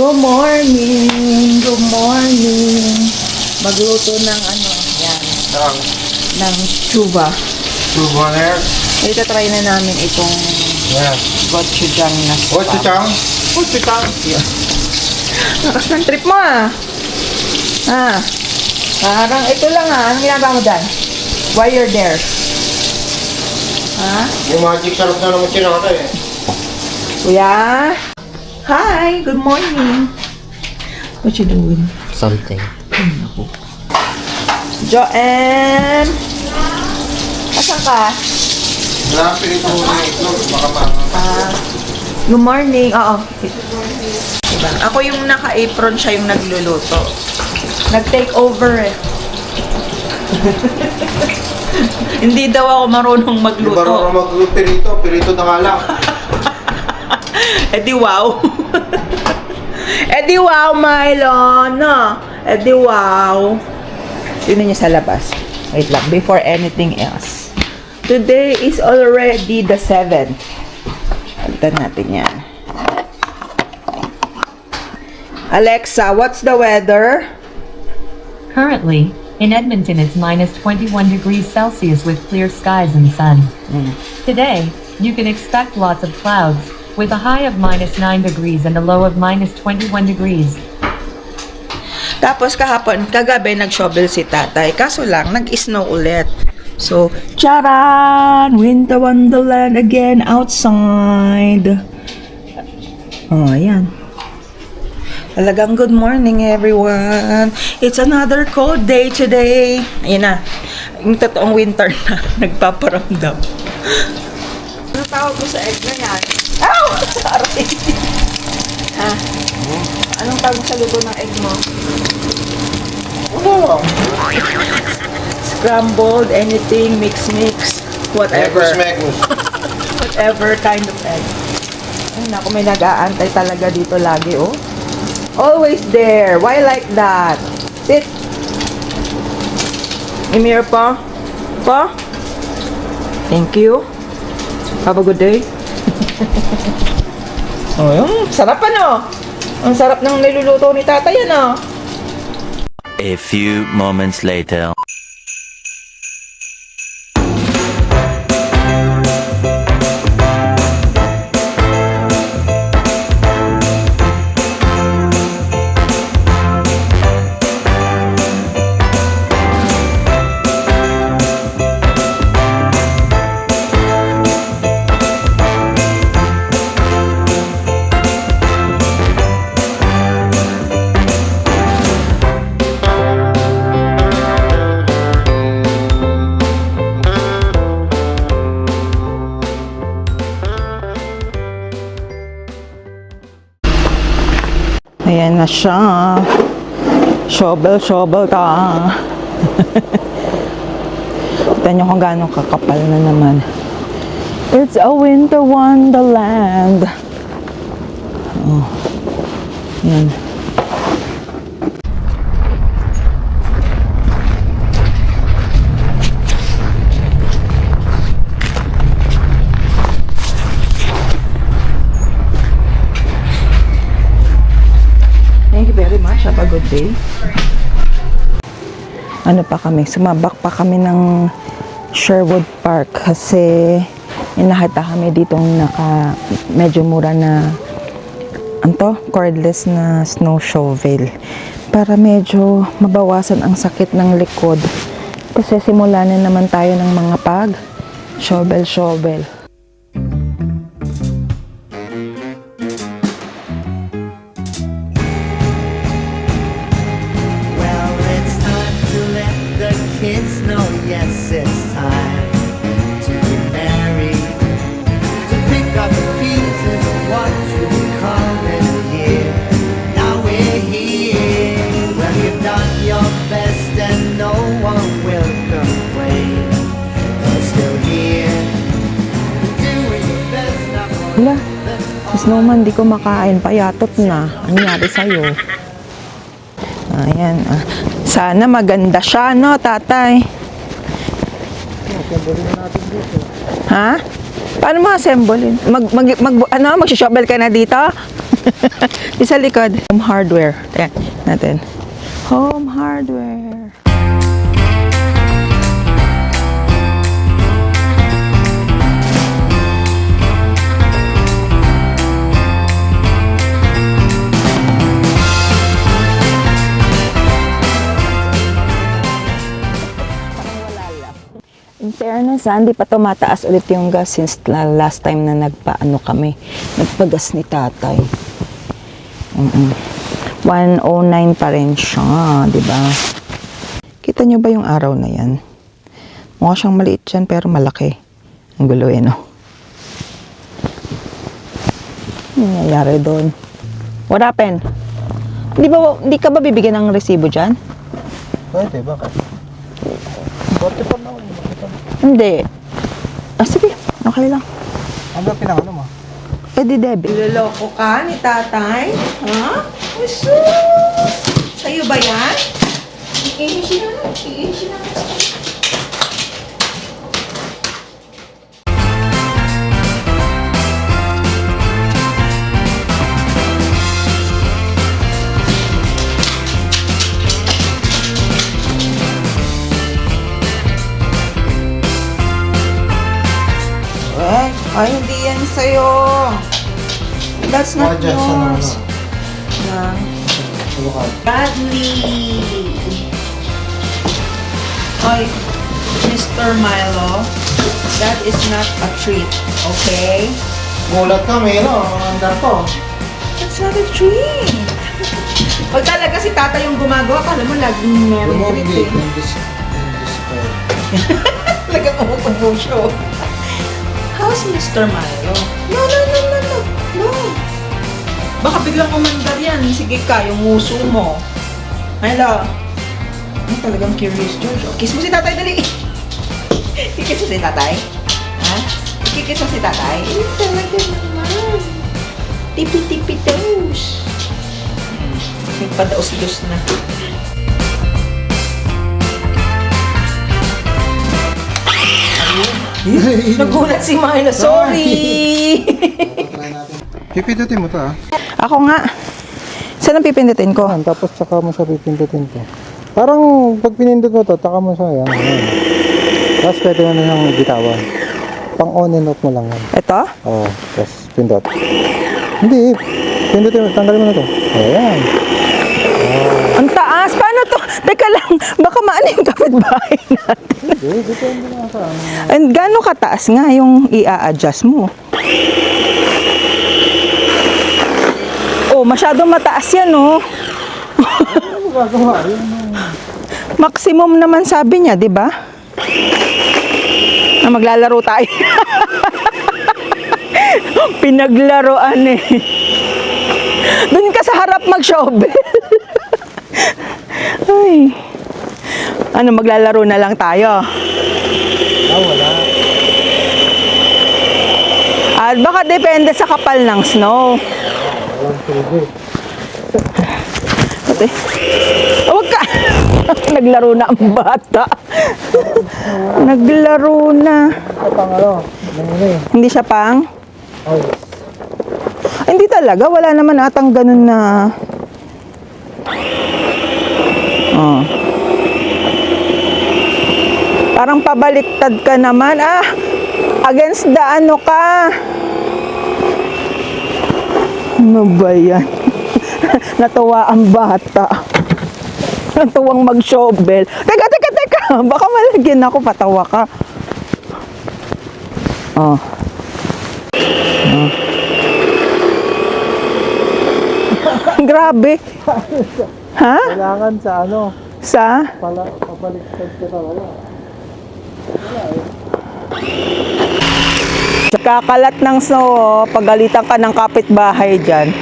Good morning! Good morning! Magluto ng ano, yan, ng chuba. Chuba na yan. Ito try na namin itong Yan. gochujang na spam. Gochujang? Gochujang? Yeah. Lakas ng trip mo parang ito lang Anong ginagawa mo dyan? Why you're there? Yung magic sarap na naman sinaka eh. Kuya? Hi! Good morning! What you doing? Something. Joanne! Asan ka? Malapit ito na itlog. Baka baka. Good morning. Oo. Diba? Ako yung naka-apron, siya yung nagluluto. Nag-take over eh. Hindi daw ako marunong Di magluto. ba rin magluto pirito? Pirito na nga lang. Eh di wow. Eh di wow, Mylon. No? Eh di wow. Tingnan niyo sa labas. Wait lang, before anything else. Today is already the 7th. Palitan natin yan. Alexa, what's the weather? Currently, in Edmonton it's minus 21 degrees Celsius with clear skies and sun. Today, you can expect lots of clouds, with a high of minus 9 degrees and a low of minus 21 degrees. Tapos kagabi nag-shovel si tatay. Kaso lang, nag-snow ulit. So, charan! Winter wonderland again outside. Oh, ayan. Talagang good morning, everyone. It's another cold day today. Ayan na. Yung totoong winter na nagpaparamdam. Ano tawag mo sa egg na yan? Ow! Sorry. Ha? Anong tawag sa luto ng egg mo? Wala lang. Scrambled, anything, mix, whatever. Megus. Whatever kind of egg. Ay, naku, may nag-aantay talaga dito lagi, oh. Always there. Why like that? Sit. Emir pa. Pa. Thank you. Have a good day. Oh, yung sarap ano? Ang sarap ng niluluto ni tatay, ano? A few moments later. Ayan na siya. Shovel ka. Kita nyo kung gaano kakapal na naman. It's a winter wonderland. Oh. Yan. Thank you very much. Have a good day. Ano pa kami? Sumabak pa kami ng Sherwood Park kasi inahata kami ditong medyo mura na cordless na snow shovel para medyo mabawasan ang sakit ng likod kasi simula na naman tayo ng mga shovel. Kids know, yes, it's time to get married, to pick up the pieces of what you call it here. Now we're here. Well, you've done your best and no one will complain. We're still here, doing the best now. Wala, snowman di ko makain, payatot na. Ano nangyari sa'yo? Ayan, sana maganda siya, no, tatay? Ha? Paano mo assemblein? Mag-shovel ka na dito? Isa likod. Home hardware. Ayan, natin. Home hardware. In fairness, hindi pa tumataas ulit yung gas since last time na nagpaano kami. Nagpagas ni tatay. 109 pa rin siya, di ba? Kita nyo ba yung araw na yan? Mukha siyang maliit yan pero malaki. Ang gulo eh, no? Ano nangyayari doon? What happened? Hindi ka ba bibigyan ng resibo dyan? Pwede, bakit? 44 na ako. Hindi. Ah, sige. Okay lang. Ano ba pinakano mo? Eh, di debit. Niloloko ka ni tatay? Ha? Gusto? Sa'yo ba yan? Iisin na lang. Iisin na lang. Ay, hindi yan sa'yo. That's not Dyan sa yours. Na. Bradley. Ay, Mr. Milo, that is not a treat, okay? Gulat kami, no? Andar to. That's not a treat. Pag talaga si tata yung gumagawa, kala mo laging meron Remove treat it eh. in this Talaga siya. How's Mr. Milo? No. Baka biglang umandar yan. Sige ka, yung muso mo. Milo. Ay, talagang curious, George. Oh, kiss mo si tatay, dali. Kikiss mo si tatay? Ha? Kikiss mo si tatay? Ay, talaga naman. Tipi-tipi toes. Nagpadaos-dos na. Nagulat si Milo. Sorry! Pipindutin mo to, ah. Ako nga. Saan ang pipindutin ko? Tapos tsaka mo siya pipindutin to. Parang pag pinindot mo to, taka mo siya, yan. Tapos pwede mo na siyang bitawan. Pang on and off mo lang yan. Ito? Oo, tapos pindot. Hindi, pindutin mo, tanggalin mo na to. Ayan. Ang taas! Paano to? Teka lang, baka maano yung kapitbahay natin. Depende na sa ano. And gano'ng kataas nga yung i-a-adjust mo? Oh, masyadong mataas yan, oh. Ano gagawa? Yun ang... Maximum naman sabi niya, di ba? Na maglalaro tayo. Pinaglaruan eh. Doon ka sa harap mag-shovel. Ay. Ano, maglalaro na lang tayo? wala. At baka depende sa kapal ng snow. Walang pwede. Ate. Huwag ka. Naglaro na ang bata. Naglaro na. Ito pang ano, nangyay. Hindi siya pang? Ay, Hindi talaga. Wala naman atang ganun na... Oh. Parang pabaliktad ka naman. Ah! Against the ano ka? Ano ba yan? Natuwa ang bata. Natuwang mag-shovel. Teka! Baka malagyan ako, patawa ka. Oh. Grabe. Ha? kailangan sa ano, Sa? pabaliktad ka talaga. Kakalat ng snow, oh. Pagalitan ka ng kapitbahay dyan.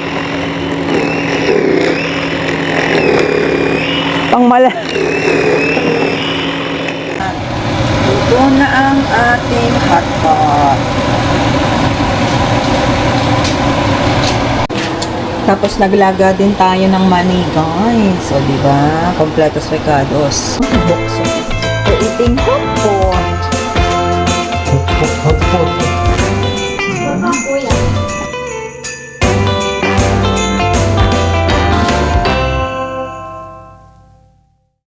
Pangmala. Ito na ang ating hotpot. Tapos naglaga din tayo ng mani, guys. O, diba? Kompletos recados. Bukso. We're eating hotpot. Hotpot. Kuya.